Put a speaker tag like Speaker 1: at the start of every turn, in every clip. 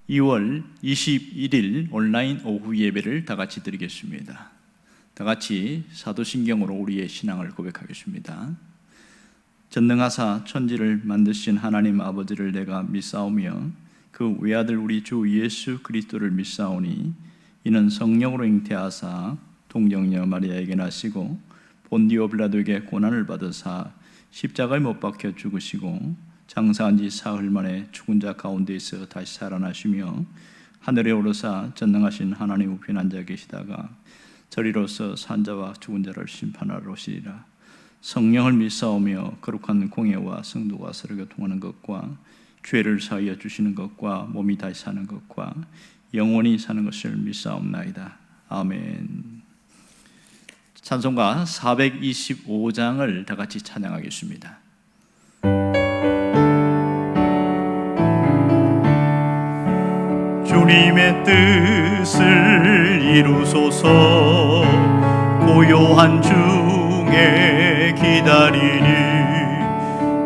Speaker 1: 2월 21일 온라인 오후 예배를 다 같이 드리겠습니다. 다 같이 사도신경으로 우리의 신앙을 고백하겠습니다. 전능하사 천지를 만드신 하나님 아버지를 내가 믿사오며 그 외아들 우리 주 예수 그리스도를 믿사오니 이는 성령으로 잉태하사 동정녀 마리아에게 나시고 본디오 빌라도에게 고난을 받으사 십자가에 못 박혀 죽으시고 장사한 지 사흘 만에 죽은 자 가운데에서 다시 살아나시며 하늘에 오르사 전능하신 하나님 우편 앉아 계시다가 저리로서 산자와 죽은 자를 심판하러 오시리라. 성령을 믿사오며 거룩한 공예와 성도가 서로 교통하는 것과 죄를 사하여 주시는 것과 몸이 다시 사는 것과 영원히 사는 것을 믿사옵나이다. 아멘. 찬송가 425장을 다 같이 찬양하겠습니다. 주님의 뜻을 이루소서. 고요한 중에 기다리니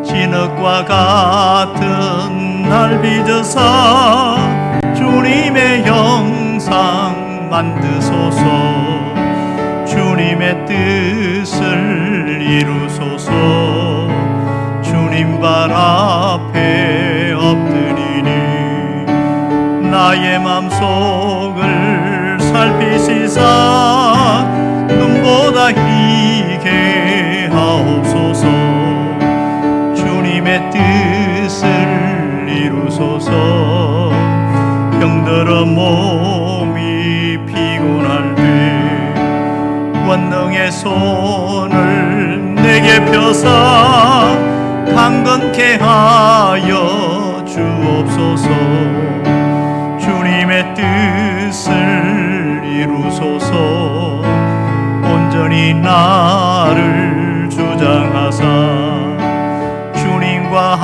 Speaker 1: 진흙과 같은 날 빚어서 주님의 형상 만드소서. 주님의 뜻을 이루소서. 주님 발 앞에 엎드리니 나의 맘속을 살피시사 눈보다 희게 하옵소서. 주님의 뜻을 이루소서. 병들어 몸이 피곤할 때 권능의 손을 내게 펴사 강건케 하여 주옵소서. 주님의 뜻을 이루소서. 온전히 나를 주장하사 주님과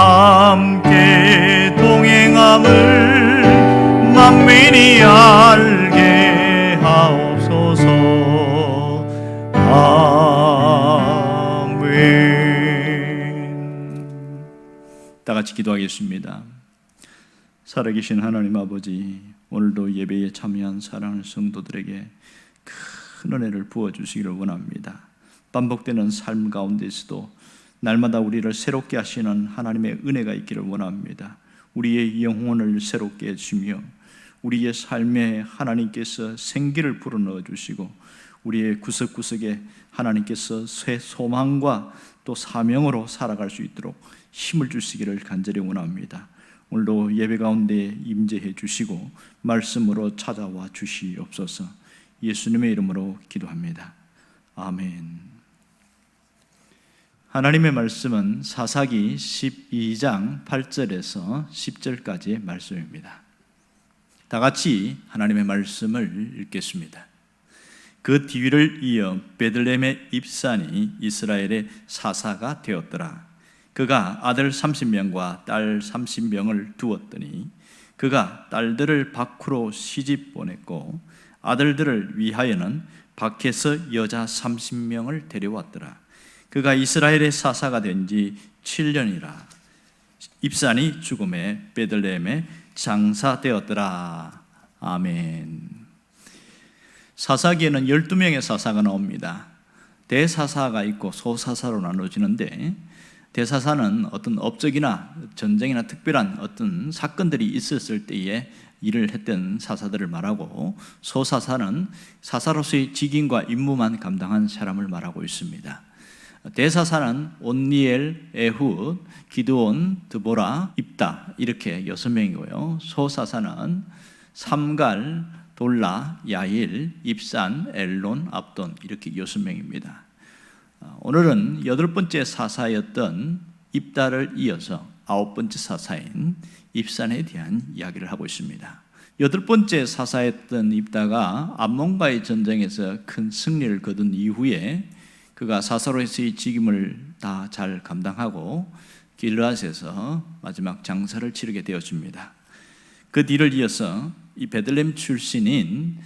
Speaker 1: 함께 동행함을 만민이 알게 하옵소서. 아멘. 다 같이 기도하겠습니다. 살아계신 하나님 아버지, 오늘도 예배에 참여한 사랑하는 성도들에게 큰 은혜를 부어주시기를 원합니다. 반복되는 삶 가운데서도 날마다 우리를 새롭게 하시는 하나님의 은혜가 있기를 원합니다. 우리의 영혼을 새롭게 해주시며 우리의 삶에 하나님께서 생기를 불어넣어 주시고 우리의 구석구석에 하나님께서 새 소망과 또 사명으로 살아갈 수 있도록 힘을 주시기를 간절히 원합니다. 오늘도 예배 가운데 임재해 주시고 말씀으로 찾아와 주시옵소서. 예수님의 이름으로 기도합니다. 아멘. 하나님의 말씀은 사사기 12장 8절에서 10절까지의 말씀입니다. 다 같이 하나님의 말씀을 읽겠습니다. 그 뒤를 이어 베들레헴의 입산이 이스라엘의 사사가 되었더라. 그가 아들 30명과 딸 30명을 두었더니 그가 딸들을 밖으로 시집 보냈고 아들들을 위하여는 밖에서 여자 30명을 데려왔더라. 그가 이스라엘의 사사가 된 지 7년이라. 입산이 죽음에 베들레헴에 장사되었더라. 아멘. 사사기에는 12명의 사사가 나옵니다. 대사사가 있고 소사사로 나눠지는데 대사사는 어떤 업적이나 전쟁이나 특별한 어떤 사건들이 있었을 때에 일을 했던 사사들을 말하고 소사사는 사사로서의 직임과 임무만 감당한 사람을 말하고 있습니다. 대사사는 온니엘, 에훗, 기드온, 드보라, 입다 이렇게 6명이고요. 소사사는 삼갈, 돌라, 야일, 입산, 엘론, 압돈 이렇게 6명입니다. 오늘은 8번째 사사였던 입다를 이어서 9번째 사사인 입산에 대한 이야기를 하고 있습니다. 8번째 사사였던 입다가 암몬과의 전쟁에서 큰 승리를 거둔 이후에 그가 사사로서의 직임을 다 잘 감당하고 길르앗에서 마지막 장사를 치르게 되었습니다. 그 뒤를 이어서 이 베들레헴 출신인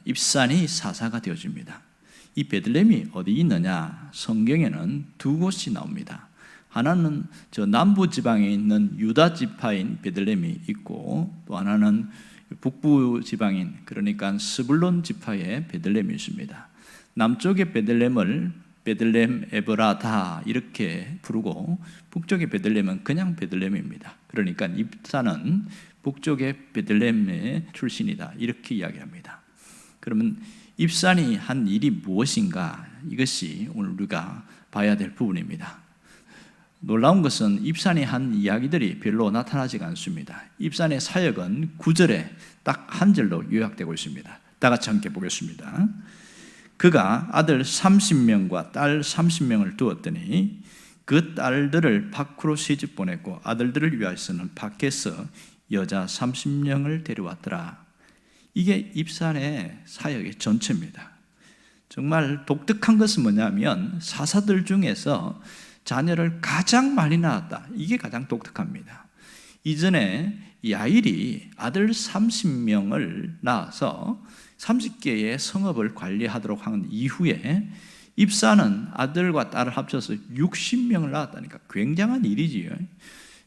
Speaker 1: 입산이 사사가 되어집니다. 이 베들레헴이 어디 있느냐? 성경에는 두 곳이 나옵니다. 하나는 저 남부 지방에 있는 유다 지파인 베들레헴이 있고, 또 하나는 북부 지방인, 그러니까 스불론 지파의 베들레헴이 있습니다. 남쪽의 베들레헴을 베들레헴 에브라다 이렇게 부르고, 북쪽의 베들레헴은 그냥 베들레헴입니다. 그러니까 입사는 북쪽의 베들레헴의 출신이다 이렇게 이야기합니다. 그러면 입산이 한 일이 무엇인가, 이것이 오늘 우리가 봐야 될 부분입니다. 놀라운 것은 입산이 한 이야기들이 별로 나타나지가 않습니다. 입산의 사역은 9절에 딱 한 절로 요약되고 있습니다. 다 같이 함께 보겠습니다. 그가 아들 30명과 딸 30명을 두었더니 그 딸들을 밖으로 시집 보냈고 아들들을 위하여서는 밖에서 여자 30명을 데려왔더라. 이게 입산의 사역의 전체입니다. 정말 독특한 것은 뭐냐면 사사들 중에서 자녀를 가장 많이 낳았다. 이게 가장 독특합니다. 이전에 야일이 아들 30명을 낳아서 30개의 성읍을 관리하도록 한 이후에 입사는 아들과 딸을 합쳐서 60명을 낳았다니까 굉장한 일이지요.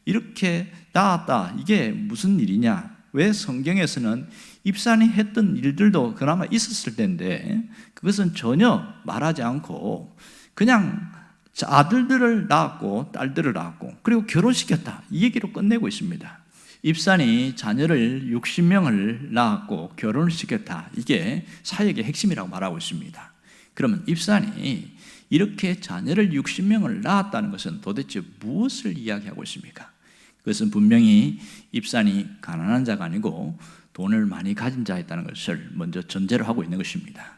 Speaker 1: 이렇게 낳았다. 이게 무슨 일이냐? 왜 성경에서는 입산이 했던 일들도 그나마 있었을 텐데 그것은 전혀 말하지 않고 그냥 아들들을 낳았고 딸들을 낳았고 그리고 결혼시켰다 이 얘기로 끝내고 있습니다. 입산이 자녀를 60명을 낳았고 결혼을 시켰다. 이게 사역의 핵심이라고 말하고 있습니다. 그러면 입산이 이렇게 자녀를 60명을 낳았다는 것은 도대체 무엇을 이야기하고 있습니까? 그것은 분명히 입산이 가난한 자가 아니고 돈을 많이 가진 자였다는 것을 먼저 전제로 하고 있는 것입니다.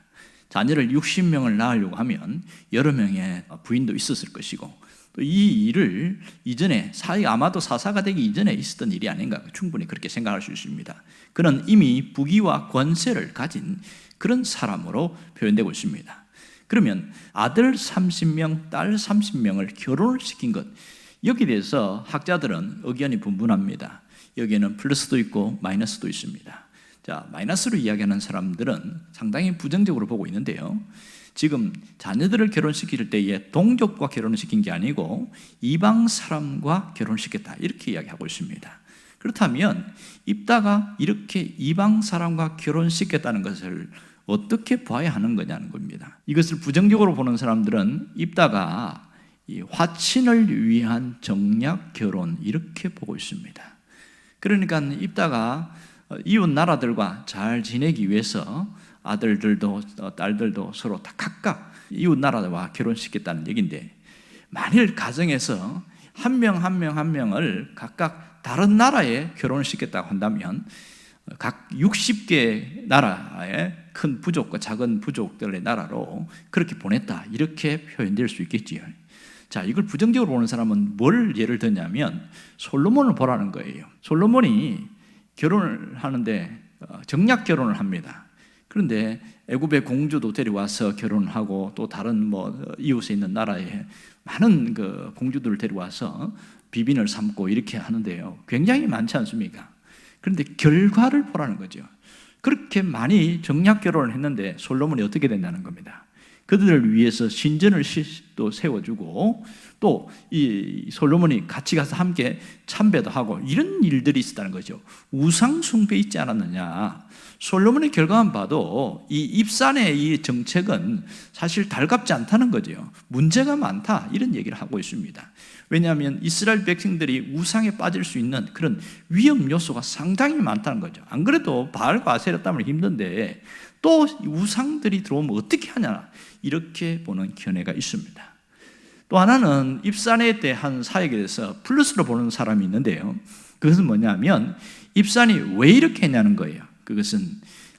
Speaker 1: 자녀를 60명을 낳으려고 하면 여러 명의 부인도 있었을 것이고 또 이 일을 이전에 아마도 사사가 되기 이전에 있었던 일이 아닌가 충분히 그렇게 생각할 수 있습니다. 그는 이미 부귀와 권세를 가진 그런 사람으로 표현되고 있습니다. 그러면 아들 30명, 딸 30명을 결혼을 시킨 것, 여기에 대해서 학자들은 의견이 분분합니다. 여기에는 플러스도 있고 마이너스도 있습니다. 자, 마이너스로 이야기하는 사람들은 상당히 부정적으로 보고 있는데요. 지금 자녀들을 결혼시킬 때에 동족과 결혼을 시킨 게 아니고 이방 사람과 결혼시켰다 이렇게 이야기하고 있습니다. 그렇다면 입다가 이렇게 이방 사람과 결혼시켰다는 것을 어떻게 봐야 하는 거냐는 겁니다. 이것을 부정적으로 보는 사람들은 입다가 이 화친을 위한 정략 결혼 이렇게 보고 있습니다. 그러니까 입다가 이웃 나라들과 잘 지내기 위해서 아들들도 딸들도 서로 다 각각 이웃 나라와 결혼시켰다는 얘기인데, 만일 가정에서 한 명 한 명을 각각 다른 나라에 결혼을 시켰다고 한다면 각 60개 나라의 큰 부족과 작은 부족들의 나라로 그렇게 보냈다 이렇게 표현될 수 있겠지요. 자, 이걸 부정적으로 보는 사람은 뭘 예를 들냐면 솔로몬을 보라는 거예요. 솔로몬이 결혼을 하는데 정략 결혼을 합니다. 그런데 애굽의 공주도 데려와서 결혼하고 또 다른 이웃에 있는 나라에 많은 그 공주들을 데려와서 비빈을 삼고 이렇게 하는데요. 굉장히 많지 않습니까? 그런데 결과를 보라는 거죠. 그렇게 많이 정략 결혼을 했는데 솔로몬이 어떻게 된다는 겁니다. 그들을 위해서 신전을 또 세워주고 또 이 솔로몬이 같이 가서 함께 참배도 하고 이런 일들이 있었다는 거죠. 우상 숭배 있지 않았느냐. 솔로몬의 결과만 봐도 이 입산의 이 정책은 사실 달갑지 않다는 거죠. 문제가 많다 이런 얘기를 하고 있습니다. 왜냐하면 이스라엘 백성들이 우상에 빠질 수 있는 그런 위험 요소가 상당히 많다는 거죠. 안 그래도 바알과 아세라 때문에 힘든데 또 우상들이 들어오면 어떻게 하냐 이렇게 보는 견해가 있습니다. 또 하나는 입산에 대한 사역에 대해서 플러스로 보는 사람이 있는데요. 그것은 뭐냐면 입산이 왜 이렇게 했냐는 거예요. 그것은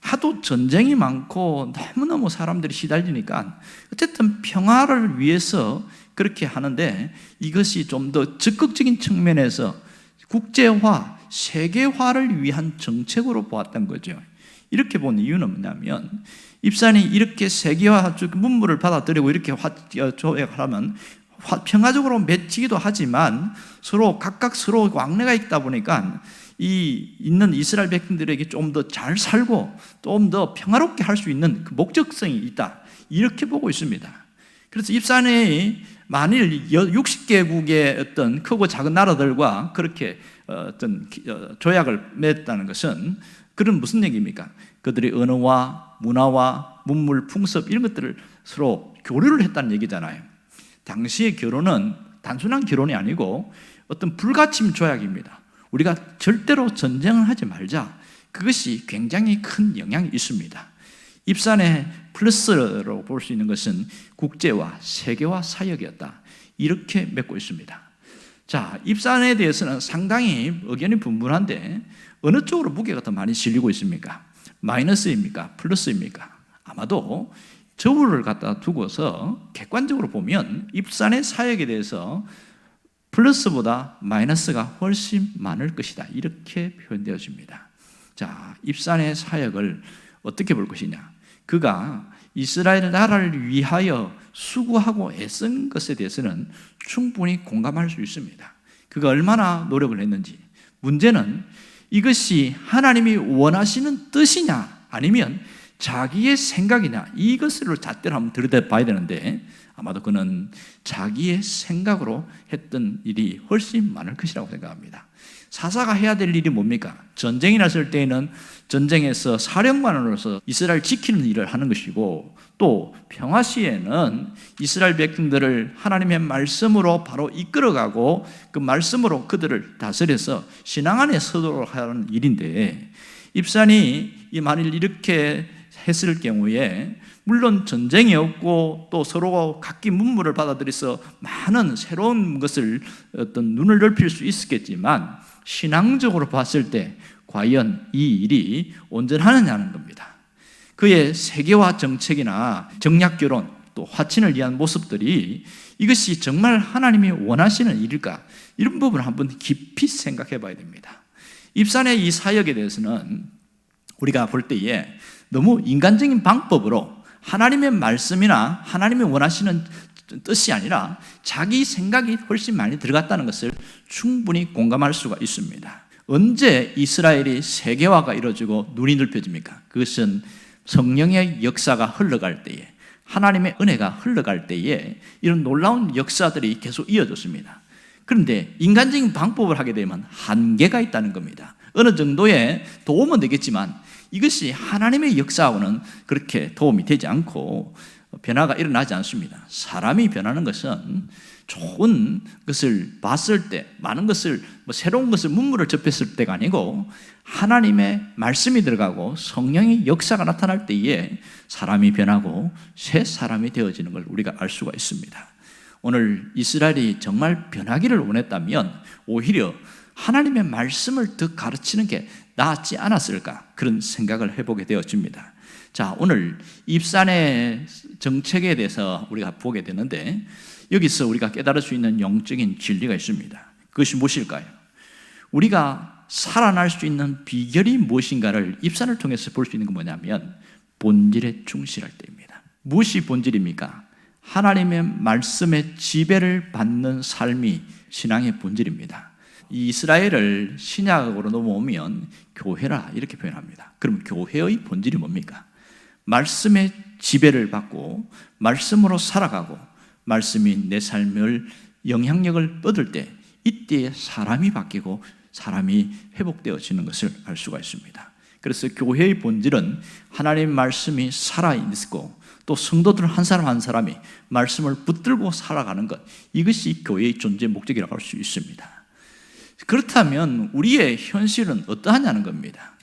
Speaker 1: 하도 전쟁이 많고 너무너무 사람들이 시달리니까 어쨌든 평화를 위해서 그렇게 하는데 이것이 좀 더 적극적인 측면에서 국제화, 세계화를 위한 정책으로 보았던 거죠. 이렇게 본 이유는 뭐냐면 입산이 이렇게 세계화 문물을 받아들이고 이렇게 조약하면 평화적으로 맺히기도 하지만 각각 서로 왕래가 있다 보니까 이 있는 이스라엘 백성들에게 좀 더 잘 살고 좀 더 평화롭게 할 수 있는 그 목적성이 있다 이렇게 보고 있습니다. 그래서 입산에 만일 60개국의 어떤 크고 작은 나라들과 그렇게 어떤 조약을 맺었다는 것은 그런 무슨 얘기입니까? 그들의 언어와 문화와 문물, 풍습 이런 것들을 서로 교류를 했다는 얘기잖아요. 당시의 결혼은 단순한 결혼이 아니고 어떤 불가침 조약입니다. 우리가 절대로 전쟁을 하지 말자. 그것이 굉장히 큰 영향이 있습니다. 입산의 플러스로 볼 수 있는 것은 국제와 세계화 사역이었다. 이렇게 맺고 있습니다. 자, 입산에 대해서는 상당히 의견이 분분한데 어느 쪽으로 무게가 더 많이 실리고 있습니까? 마이너스입니까? 플러스입니까? 아마도 저울을 갖다 두고서 객관적으로 보면 입산의 사역에 대해서 플러스보다 마이너스가 훨씬 많을 것이다. 이렇게 표현되어집니다. 자, 입산의 사역을 어떻게 볼 것이냐? 그가 이스라엘 나라를 위하여 수고하고 애쓴 것에 대해서는 충분히 공감할 수 있습니다. 그가 얼마나 노력을 했는지. 문제는 이것이 하나님이 원하시는 뜻이냐 아니면 자기의 생각이냐, 이것을 잣대로 한번 들여다봐야 되는데 아마도 그는 자기의 생각으로 했던 일이 훨씬 많을 것이라고 생각합니다. 사사가 해야 될 일이 뭡니까? 전쟁이 났을 때에는 전쟁에서 사령관으로서 이스라엘 지키는 일을 하는 것이고, 또 평화 시에는 이스라엘 백성들을 하나님의 말씀으로 바로 이끌어가고 그 말씀으로 그들을 다스려서 신앙 안에 서도록 하는 일인데, 입산이 만일 이렇게 했을 경우에 물론 전쟁이 없고 또 서로 각기 문물을 받아들여서 많은 새로운 것을 어떤 눈을 넓힐 수 있었겠지만 신앙적으로 봤을 때 과연 이 일이 온전하느냐는 겁니다. 그의 세계화 정책이나 정략결혼 또 화친을 위한 모습들이 이것이 정말 하나님이 원하시는 일일까? 이런 부분을 한번 깊이 생각해 봐야 됩니다. 입산의 이 사역에 대해서는 우리가 볼 때에 너무 인간적인 방법으로 하나님의 말씀이나 하나님이 원하시는 뜻이 아니라 자기 생각이 훨씬 많이 들어갔다는 것을 충분히 공감할 수가 있습니다. 언제 이스라엘이 세계화가 이루어지고 눈이 넓혀집니까? 그것은 성령의 역사가 흘러갈 때에, 하나님의 은혜가 흘러갈 때에 이런 놀라운 역사들이 계속 이어졌습니다. 그런데 인간적인 방법을 하게 되면 한계가 있다는 겁니다. 어느 정도의 도움은 되겠지만 이것이 하나님의 역사하고는 그렇게 도움이 되지 않고 변화가 일어나지 않습니다. 사람이 변하는 것은 좋은 것을 봤을 때, 많은 것을, 새로운 것을, 문물을 접했을 때가 아니고 하나님의 말씀이 들어가고 성령의 역사가 나타날 때에 사람이 변하고 새 사람이 되어지는 걸 우리가 알 수가 있습니다. 오늘 이스라엘이 정말 변하기를 원했다면 오히려 하나님의 말씀을 더 가르치는 게 낫지 않았을까, 그런 생각을 해보게 되어집니다. 자, 오늘 입산의 정책에 대해서 우리가 보게 되는데 여기서 우리가 깨달을 수 있는 영적인 진리가 있습니다. 그것이 무엇일까요? 우리가 살아날 수 있는 비결이 무엇인가를 입산을 통해서 볼 수 있는 건 뭐냐면 본질에 충실할 때입니다. 무엇이 본질입니까? 하나님의 말씀의 지배를 받는 삶이 신앙의 본질입니다. 이 이스라엘을 신약으로 넘어오면 교회라 이렇게 표현합니다. 그럼 교회의 본질이 뭡니까? 말씀의 지배를 받고 말씀으로 살아가고 말씀이 내 삶을 영향력을 뻗을 때 이때에 사람이 바뀌고 사람이 회복되어지는 것을 알 수가 있습니다. 그래서 교회의 본질은 하나님의 말씀이 살아있고 또 성도들 한 사람 한 사람이 말씀을 붙들고 살아가는 것, 이것이 교회의 존재 목적이라고 할 수 있습니다. 그렇다면 우리의 현실은 어떠하냐는 겁니다.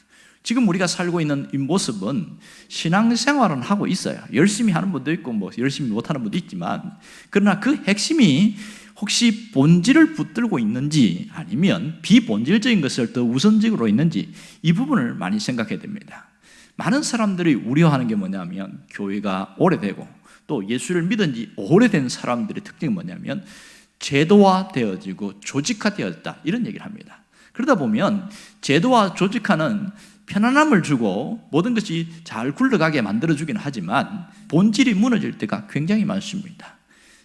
Speaker 1: 지금 우리가 살고 있는 이 모습은 신앙생활은 하고 있어요. 열심히 하는 분도 있고 열심히 못하는 분도 있지만, 그러나 그 핵심이 혹시 본질을 붙들고 있는지 아니면 비본질적인 것을 더 우선적으로 있는지, 이 부분을 많이 생각해야 됩니다. 많은 사람들이 우려하는 게 뭐냐면 교회가 오래되고 또 예수를 믿은 지 오래된 사람들의 특징이 뭐냐면 제도화되어지고 조직화되었다, 이런 얘기를 합니다. 그러다 보면 제도화 조직화는 편안함을 주고 모든 것이 잘 굴러가게 만들어주긴 하지만 본질이 무너질 때가 굉장히 많습니다.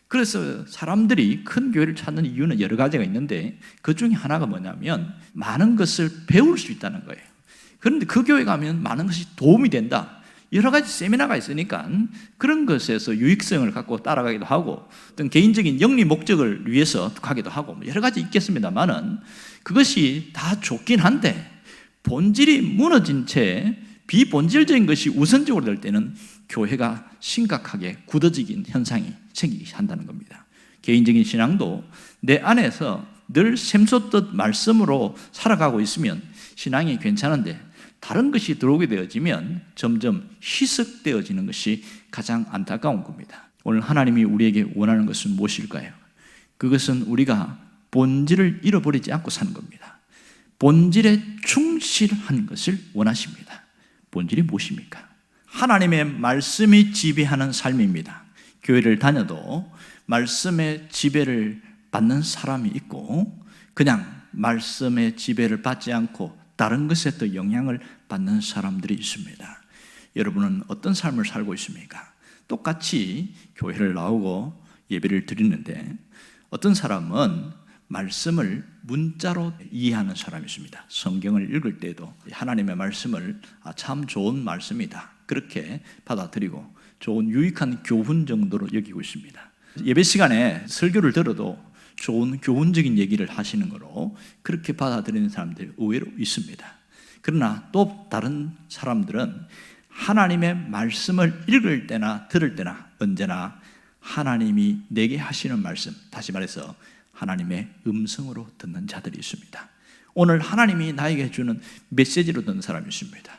Speaker 1: 그래서 사람들이 큰 교회를 찾는 이유는 여러 가지가 있는데 그 중에 하나가 뭐냐면 많은 것을 배울 수 있다는 거예요. 그런데 그 교회 가면 많은 것이 도움이 된다, 여러 가지 세미나가 있으니까 그런 것에서 유익성을 갖고 따라가기도 하고 어떤 개인적인 영리 목적을 위해서 가기도 하고 여러 가지 있겠습니다만은 그것이 다 좋긴 한데 본질이 무너진 채 비본질적인 것이 우선적으로 될 때는 교회가 심각하게 굳어지긴 현상이 생기기 한다는 겁니다. 개인적인 신앙도 내 안에서 늘 샘솟듯 말씀으로 살아가고 있으면 신앙이 괜찮은데 다른 것이 들어오게 되어지면 점점 희석되어지는 것이 가장 안타까운 겁니다. 오늘 하나님이 우리에게 원하는 것은 무엇일까요? 그것은 우리가 본질을 잃어버리지 않고 사는 겁니다. 본질에 충실한 것을 원하십니다. 본질이 무엇입니까? 하나님의 말씀이 지배하는 삶입니다. 교회를 다녀도 말씀의 지배를 받는 사람이 있고 그냥 말씀의 지배를 받지 않고 다른 것에 또 영향을 받는 사람들이 있습니다. 여러분은 어떤 삶을 살고 있습니까? 똑같이 교회를 나오고 예배를 드리는데 어떤 사람은 말씀을 문자로 이해하는 사람이 있습니다. 성경을 읽을 때도 하나님의 말씀을 참 좋은 말씀이다 그렇게 받아들이고 좋은 유익한 교훈 정도로 여기고 있습니다. 예배 시간에 설교를 들어도 좋은 교훈적인 얘기를 하시는 거로 그렇게 받아들이는 사람들이 의외로 있습니다. 그러나 또 다른 사람들은 하나님의 말씀을 읽을 때나 들을 때나 언제나 하나님이 내게 하시는 말씀, 다시 말해서 하나님의 음성으로 듣는 자들이 있습니다. 오늘 하나님이 나에게 주는 메시지로 듣는 사람이 있습니다.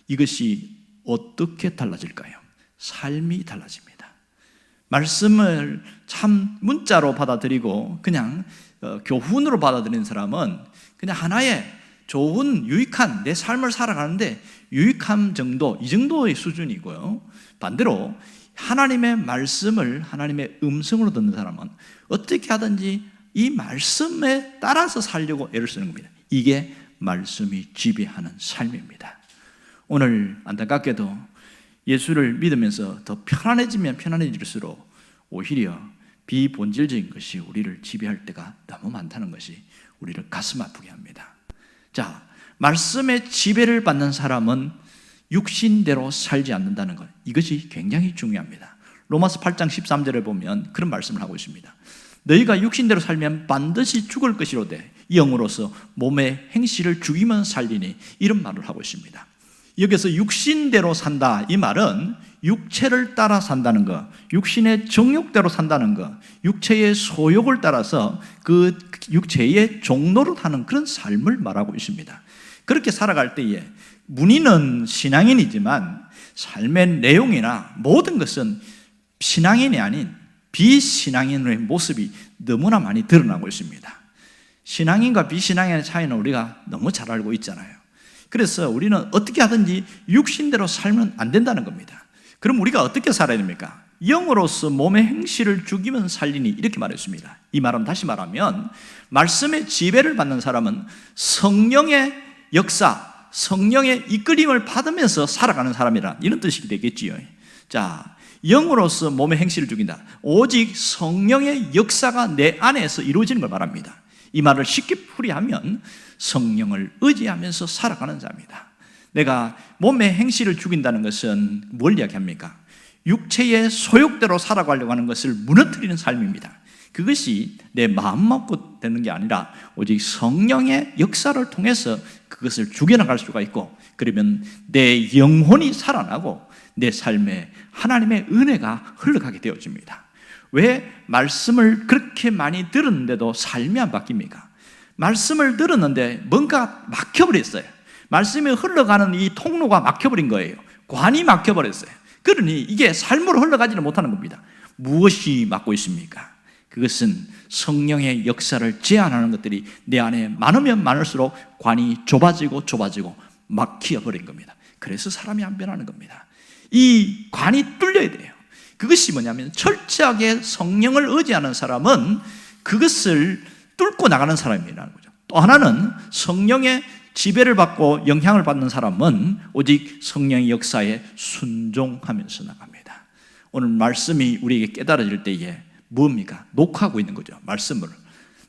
Speaker 1: 이것이 어떻게 달라질까요? 삶이 달라집니다. 말씀을 참 문자로 받아들이고 그냥 교훈으로 받아들이는 사람은 그냥 하나의 좋은 유익한 내 삶을 살아가는데 유익함 정도, 이 정도의 수준이고요. 반대로 하나님의 말씀을 하나님의 음성으로 듣는 사람은 어떻게 하든지 이 말씀에 따라서 살려고 애를 쓰는 겁니다. 이게 말씀이 지배하는 삶입니다. 오늘 안타깝게도 예수를 믿으면서 더 편안해지면 편안해질수록 오히려 비본질적인 것이 우리를 지배할 때가 너무 많다는 것이 우리를 가슴 아프게 합니다. 자, 말씀의 지배를 받는 사람은 육신대로 살지 않는다는 것, 이것이 굉장히 중요합니다. 로마서 8장 13절에 보면 그런 말씀을 하고 있습니다. 너희가 육신대로 살면 반드시 죽을 것이로되 영으로서 몸의 행실을 죽이면 살리니, 이런 말을 하고 있습니다. 여기서 육신대로 산다, 이 말은 육체를 따라 산다는 것, 육신의 정욕대로 산다는 것, 육체의 소욕을 따라서 그 육체의 종노릇하는 그런 삶을 말하고 있습니다. 그렇게 살아갈 때에 문의는 신앙인이지만 삶의 내용이나 모든 것은 신앙인이 아닌 비신앙인의 모습이 너무나 많이 드러나고 있습니다. 신앙인과 비신앙인의 차이는 우리가 너무 잘 알고 있잖아요. 그래서 우리는 어떻게 하든지 육신대로 살면 안 된다는 겁니다. 그럼 우리가 어떻게 살아야 됩니까? 영으로서 몸의 행실을 죽이면 살리니, 이렇게 말했습니다. 이 말은 다시 말하면 말씀의 지배를 받는 사람은 성령의 역사, 성령의 이끌림을 받으면서 살아가는 사람이라, 이런 뜻이 되겠지요. 자, 영으로서 몸의 행실을 죽인다. 오직 성령의 역사가 내 안에서 이루어지는 걸 말합니다. 이 말을 쉽게 풀이하면 성령을 의지하면서 살아가는 자입니다. 내가 몸의 행실을 죽인다는 것은 뭘 이야기합니까? 육체의 소욕대로 살아가려고 하는 것을 무너뜨리는 삶입니다. 그것이 내 마음 먹고 되는 게 아니라 오직 성령의 역사를 통해서 그것을 죽여나갈 수가 있고, 그러면 내 영혼이 살아나고 내 삶에 하나님의 은혜가 흘러가게 되어집니다. 왜 말씀을 그렇게 많이 들었는데도 삶이 안 바뀝니까? 말씀을 들었는데 뭔가 막혀버렸어요. 말씀이 흘러가는 이 통로가 막혀버린 거예요. 관이 막혀버렸어요. 그러니 이게 삶으로 흘러가지는 못하는 겁니다. 무엇이 막고 있습니까? 그것은 성령의 역사를 제한하는 것들이 내 안에 많으면 많을수록 관이 좁아지고 막혀버린 겁니다. 그래서 사람이 안 변하는 겁니다. 이 관이 뚫려야 돼요. 그것이 뭐냐면 철저하게 성령을 의지하는 사람은 그것을 뚫고 나가는 사람이라는 거죠. 또 하나는 성령의 지배를 받고 영향을 받는 사람은 오직 성령의 역사에 순종하면서 나갑니다. 오늘 말씀이 우리에게 깨달아질 때에 뭡니까? 녹화하고 있는 거죠. 말씀을.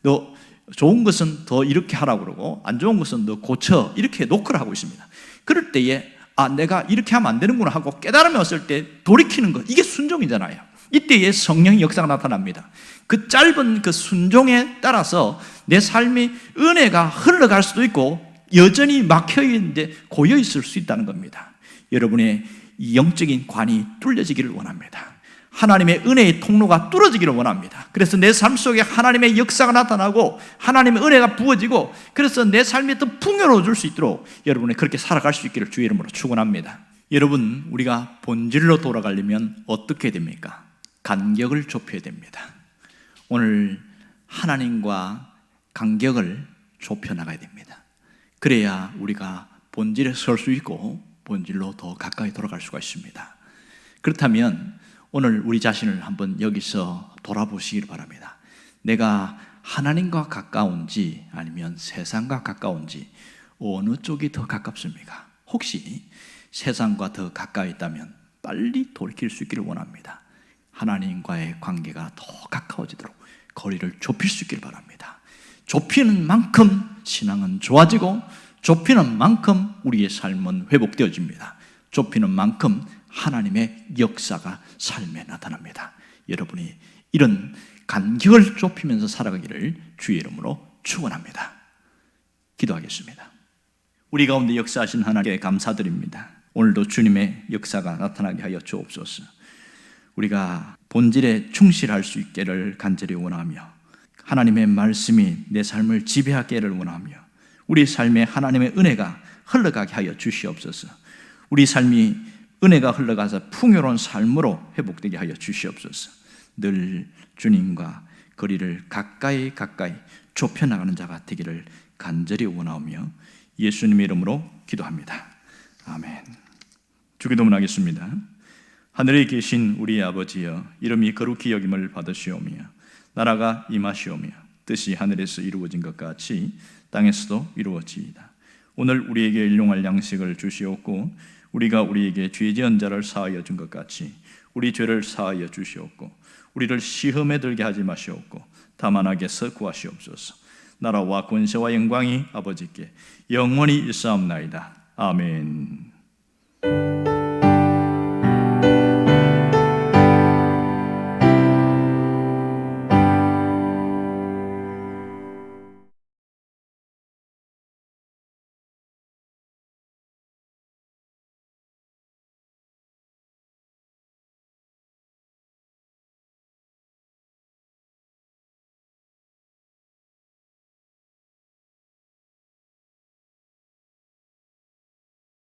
Speaker 1: 너 좋은 것은 더 이렇게 하라고 그러고 안 좋은 것은 너 고쳐, 이렇게 녹화를 하고 있습니다. 그럴 때에 내가 이렇게 하면 안 되는구나 하고 깨달음이 왔을 때 돌이키는 것, 이게 순종이잖아요. 이때에 성령의 역사가 나타납니다. 그 짧은 그 순종에 따라서 내 삶의 은혜가 흘러갈 수도 있고 여전히 막혀있는데 고여있을 수 있다는 겁니다. 여러분의 이 영적인 관이 뚫려지기를 원합니다. 하나님의 은혜의 통로가 뚫어지기를 원합니다. 그래서 내 삶 속에 하나님의 역사가 나타나고 하나님의 은혜가 부어지고, 그래서 내 삶이 더 풍요로워질 수 있도록 여러분이 그렇게 살아갈 수 있기를 주의 이름으로 축원합니다. 여러분, 우리가 본질로 돌아가려면 어떻게 됩니까? 간격을 좁혀야 됩니다. 오늘 하나님과 간격을 좁혀나가야 됩니다. 그래야 우리가 본질에 설 수 있고 본질로 더 가까이 돌아갈 수가 있습니다. 그렇다면 오늘 우리 자신을 한번 여기서 돌아보시길 바랍니다. 내가 하나님과 가까운지 아니면 세상과 가까운지 어느 쪽이 더 가깝습니까? 혹시 세상과 더 가까이 있다면 빨리 돌이킬 수 있기를 원합니다. 하나님과의 관계가 더 가까워지도록 거리를 좁힐 수 있기를 바랍니다. 좁히는 만큼 신앙은 좋아지고 좁히는 만큼 우리의 삶은 회복되어집니다. 좁히는 만큼 하나님의 역사가 삶에 나타납니다. 여러분이 이런 간격을 좁히면서 살아가기를 주의 이름으로 축원합니다. 기도하겠습니다. 우리 가운데 역사하신 하나님께 감사드립니다. 오늘도 주님의 역사가 나타나게 하여 주옵소서. 우리가 본질에 충실할 수 있기를 간절히 원하며 하나님의 말씀이 내 삶을 지배하기를 원하며 우리 삶에 하나님의 은혜가 흘러가게 하여 주시옵소서. 우리 삶이 은혜가 흘러가서 풍요로운 삶으로 회복되게 하여 주시옵소서. 늘 주님과 거리를 가까이 좁혀나가는 자가 되기를 간절히 원하오며 예수님의 이름으로 기도합니다. 아멘. 주기도문 하겠습니다. 하늘에 계신 우리 아버지여, 이름이 거룩히 여김을 받으시오며 나라가 임하시오며 뜻이 하늘에서 이루어진 것 같이 땅에서도 이루어지이다. 오늘 우리에게 일용할 양식을 주시옵고 우리가 우리에게 죄 지은 자를 사하여 준 것 같이 우리 죄를 사하여 주시옵고 우리를 시험에 들게 하지 마시옵고 다만 악에서 구하시옵소서. 나라와 권세와 영광이 아버지께 영원히 일사옵나이다. 아멘.